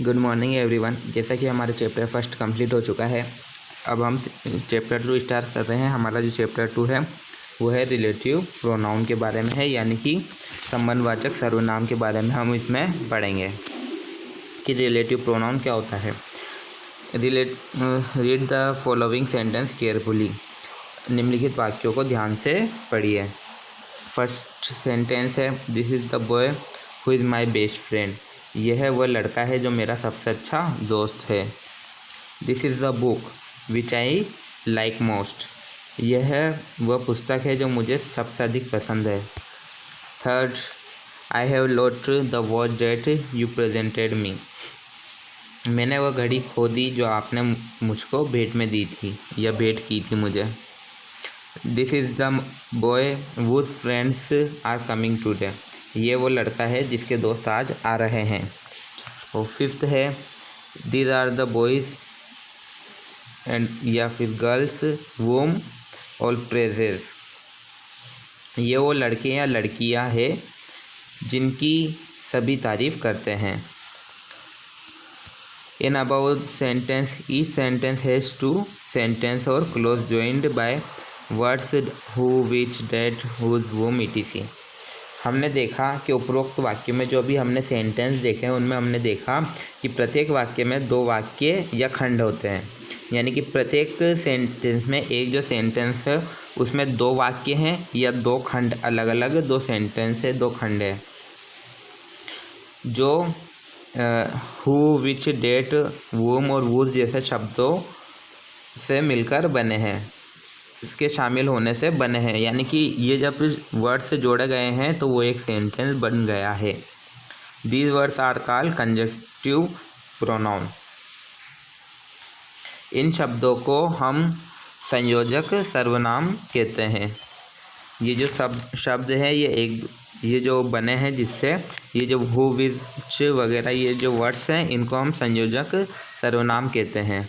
Good morning everyone. जैसा कि हमारा चैप्टर फर्स्ट कंप्लीट हो चुका है, अब हम चैप्टर 2 स्टार्ट कर रहे हैं। हमारा जो चैप्टर 2 है वो है रिलेटिव प्रोनाउन के बारे में है, यानी कि संबंधवाचक सर्वनाम के बारे में हम इसमें पढ़ेंगे कि रिलेटिव प्रोनाउन क्या होता है। Read the following sentence carefully. निम्नलिखित वाक्यों को ध्यान से पढ़िए। फर्स्ट सेंटेंस है, this is the boy who is my best friend. यह वह लड़का है जो मेरा सबसे अच्छा दोस्त है। This is the book which I like most. यह वह पुस्तक है जो मुझे सबसे अधिक पसंद है। Third, I have lost the watch that you presented me. मैंने वह घड़ी खो दी जो आपने मुझको भेंट में दी थी या भेंट की थी मुझे। This is the boy whose friends are coming today. ये वो लड़का है जिसके दोस्त आज आ रहे हैं। और फिफ्थ है, these are the boys and या फिर गर्ल्स वोम ऑल प्रेजेस। ये वो लड़के या लड़कियां हैं जिनकी सभी तारीफ करते हैं। In about sentence, each sentence has two sentence और clause joined by words who which that whose whom etc। हमने देखा कि उपरोक्त वाक्य में जो अभी हमने सेंटेंस देखे हैं उनमें हमने देखा कि प्रत्येक वाक्य में दो वाक्य या खंड होते हैं, यानी कि प्रत्येक सेंटेंस में एक जो सेंटेंस है उसमें दो वाक्य हैं या दो खंड, अलग अलग दो सेंटेंस है, दो खंड है जो हु विच डेट वोम और वूज जैसे शब्दों से मिलकर बने हैं, इसके शामिल होने से बने हैं, यानी कि ये जब वर्ड से जोड़े गए हैं तो वो एक सेंटेंस बन गया है। These words are called conjunctive pronoun. इन शब्दों को हम संयोजक सर्वनाम कहते हैं। ये जो शब्द है ये जो बने हैं जिससे ये जो हु विच वगैरह ये जो वर्ड्स हैं इनको हम संयोजक सर्वनाम कहते हैं।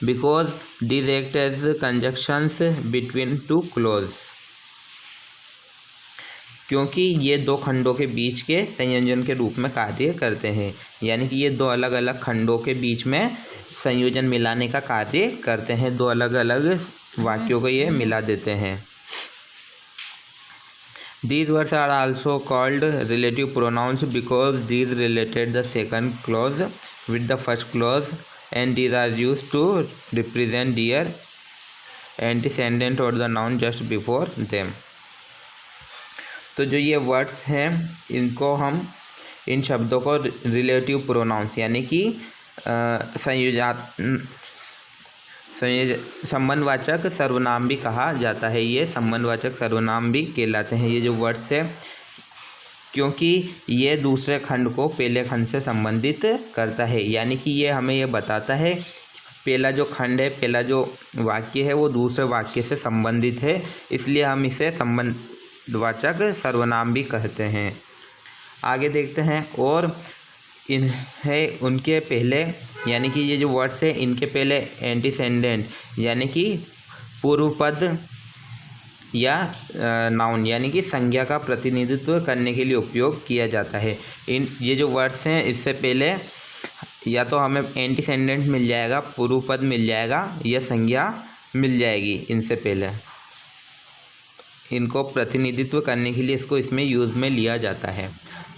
Because these act as conjunctions between two clauses। क्योंकि ये दो खंडों के बीच के संयोजन के रूप में कार्य करते हैं, यानी कि ये दो अलग अलग खंडों के बीच में संयोजन मिलाने का कार्य करते हैं। दो अलग अलग वाक्यों को ये मिला देते हैं। These words are also called relative pronouns because these related the second clause with the first clause and these are used to represent their antecedent or the noun just before them। तो जो ये words हैं इनको हम इन शब्दों को relative pronouns यानी कि संबंधवाचक सर्वनाम भी कहा जाता है। ये संबंधवाचक सर्वनाम भी कहलाते हैं ये जो वर्ड्स है, क्योंकि ये दूसरे खंड को पहले खंड से संबंधित करता है, यानी कि ये हमें ये बताता है पहला जो खंड है, पहला जो वाक्य है वो दूसरे वाक्य से संबंधित है, इसलिए हम इसे संबंधवाचक सर्वनाम भी कहते हैं। आगे देखते हैं, और इन्हें उनके पहले यानी कि ये जो वर्ड्स है इनके पहले एंटीसेंडेंट यानी कि पूर्व पद या नाउन यानी कि संज्ञा का प्रतिनिधित्व करने के लिए उपयोग किया जाता है। ये जो वर्ड्स हैं इससे पहले या तो हमें एंटीसेंडेंट मिल जाएगा, पूर्व पद मिल जाएगा या संज्ञा मिल जाएगी। इनसे पहले इनको प्रतिनिधित्व करने के लिए इसमें यूज़ में लिया जाता है।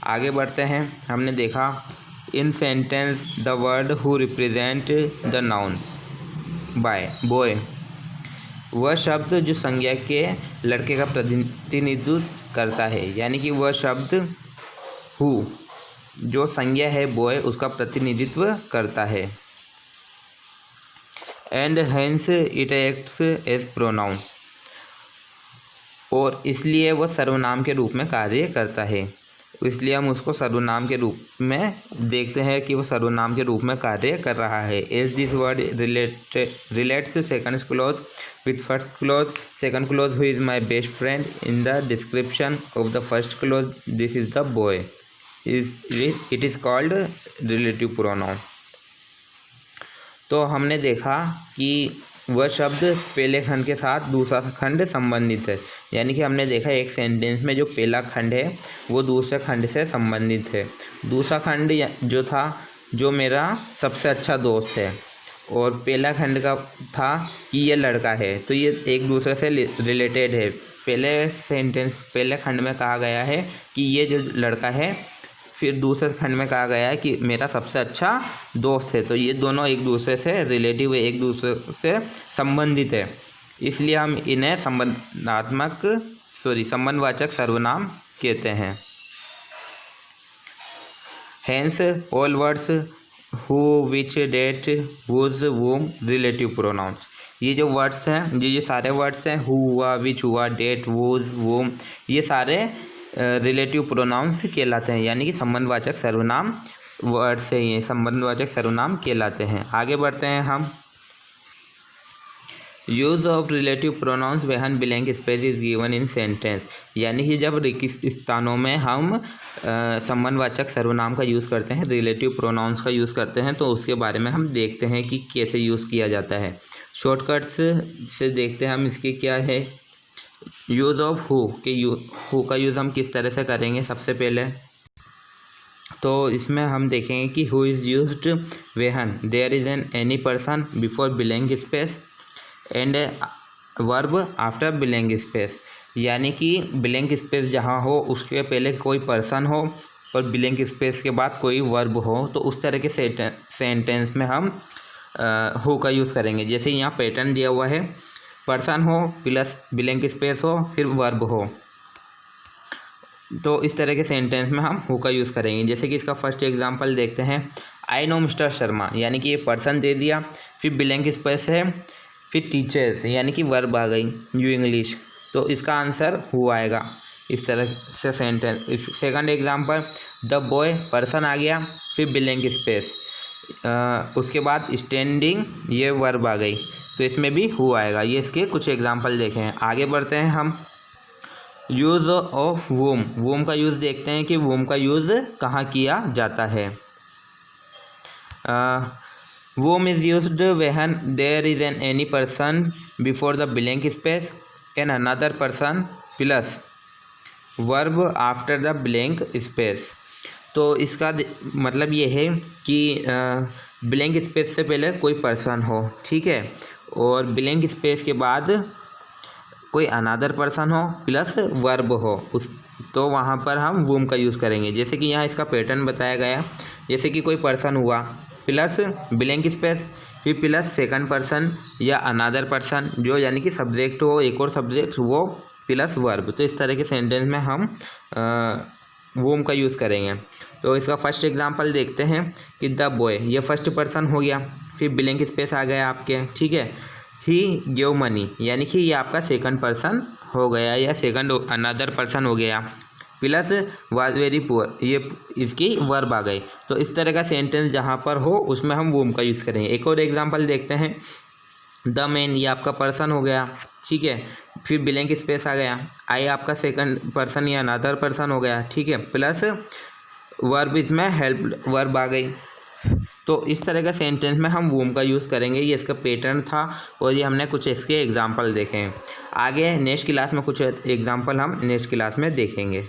आगे बढ़ते हैं। हमने देखा in sentence the word who represent the noun by boy, वह शब्द जो संज्ञा के लड़के का प्रतिनिधित्व करता है, यानी कि वह शब्द हु जो संज्ञा है बॉय उसका प्रतिनिधित्व करता है। And hence it acts as pronoun, और इसलिए वह सर्वनाम के रूप में कार्य करता है, इसलिए हम उसको सर्वनाम के रूप में देखते हैं कि वो सर्वनाम के रूप में कार्य कर रहा है। As this word relates second clause with first clause, second clause who is my best friend in the description of the first clause this is the boy, it is called relative pronoun. तो हमने देखा कि वह शब्द पहले खंड के साथ दूसरा खंड संबंधित है। यानी कि हमने देखा एक सेंटेंस में जो पहला खंड है वो दूसरे खंड से संबंधित है। दूसरा खंड जो था, जो मेरा सबसे अच्छा दोस्त है, और पहला खंड का था कि ये लड़का है, तो ये एक दूसरे से रिलेटेड है। पहले खंड में कहा गया है कि ये जो लड़का है, फिर दूसरे खंड में कहा गया है कि मेरा सबसे अच्छा दोस्त है, तो ये दोनों एक दूसरे से रिलेटिव है, एक दूसरे से संबंधित है, इसलिए हम इन्हें संबंधवाचक सर्वनाम कहते हैं। Hence all words who, which, that, whose, whom relative pronouns। ये जो वर्ड्स हैं, ये सारे वर्ड्स हैं, हु हुआ, विच हुआ, डेट, वोज, वोम, ये सारे रिलेटिव प्रोनाउंस कहलाते हैं, यानी कि संबंधवाचक सर्वनाम वर्ड्स है, ये संबंधवाचक सर्वनाम कहलाते हैं। आगे बढ़ते हैं हम। Use of relative pronouns when blank space is given in sentence. यानी कि जब रिक्त स्थानों में हम संबंधवाचक सर्वनाम का यूज़ करते हैं, रिलेटिव प्रोनाउंस का यूज़ करते हैं, तो उसके बारे में हम देखते हैं कि कैसे यूज़ किया जाता है। शॉर्टकट्स से देखते हैं हम इसके क्या है। यूज़ ऑफ हु हु का यूज़ हम किस तरह से करेंगे। सबसे पहले तो इसमें हम देखेंगे कि who is used when there is an any person before blank space and verb after blank space. यानी कि ब्लैंक स्पेस जहाँ हो उसके पहले कोई पर्सन हो और ब्लैंक स्पेस के बाद कोई वर्ब हो, तो उस तरह के सेंटेंस में हम हु का यूज़ करेंगे। जैसे यहाँ पैटर्न दिया हुआ है, पर्सन हो प्लस ब्लैंक स्पेस हो फिर वर्ब हो, तो इस तरह के सेंटेंस में हम हु का यूज़ करेंगे। जैसे कि इसका फर्स्ट एग्जांपल देखते हैं। आई नो मिस्टर शर्मा, यानी कि ये पर्सन दे दिया, फिर ब्लैंक स्पेस है, फिर टीचर्स यानी कि वर्ब आ गई, यू इंग्लिश, तो इसका आंसर हु आएगा। इस तरह से सेंटेंस। इस second example, the boy, person आ गया, फिर ब्लैंक स्पेस, उसके बाद स्टैंडिंग, ये वर्ब आ गई, तो इसमें भी हु आएगा। ये इसके कुछ एग्जांपल देखें। आगे बढ़ते हैं हम। यूज़ ऑफ वूम का यूज़ देखते हैं कि वूम का यूज़ कहाँ किया जाता है। Whom is used when there is an any person before the blank space and another person plus verb after the blank space। तो इसका मतलब ये है कि ब्लैंक स्पेस से पहले कोई पर्सन हो, ठीक है, और ब्लैंक स्पेस के बाद कोई अनदर पर्सन हो प्लस वर्ब हो, उस तो वहाँ पर हम वूम का यूज़ करेंगे। जैसे कि यहाँ इसका पैटर्न बताया गया, जैसे कि कोई पर्सन हुआ प्लस ब्लैंक स्पेस, फिर प्लस सेकंड पर्सन या अनदर पर्सन, जो यानी कि सब्जेक्ट हो, एक और सब्जेक्ट, वो प्लस वर्ब, तो इस तरह के सेंटेंस में हम वूम का यूज़ करेंगे। तो इसका फर्स्ट एग्जांपल देखते हैं कि द बॉय, ये फर्स्ट पर्सन हो गया, फिर ब्लैंक स्पेस आ गया आपके, ठीक है। ही गिव मनी, यानी कि ये आपका सेकंड पर्सन हो गया या सेकंड अनदर पर्सन हो गया, प्लस वाज वेरी पुअर, ये इसकी वर्ब आ गई। तो इस तरह का सेंटेंस जहाँ पर हो उसमें हम वूम का यूज़ करेंगे। एक और एग्जांपल देखते हैं। द मैन, ये आपका पर्सन हो गया, ठीक है, फिर ब्लैंक स्पेस आ गया, आई आपका सेकंड पर्सन या अनदर पर्सन हो गया, ठीक है, प्लस वर्ब, इसमें हेल्प वर्ब आ गई। तो इस तरह का सेंटेंस में हम वूम का यूज़ करेंगे। ये इसका पैटर्न था और ये हमने कुछ इसके एग्जांपल देखे हैं। आगे नेक्स्ट क्लास में कुछ एग्जांपल हम नेक्स्ट क्लास में देखेंगे।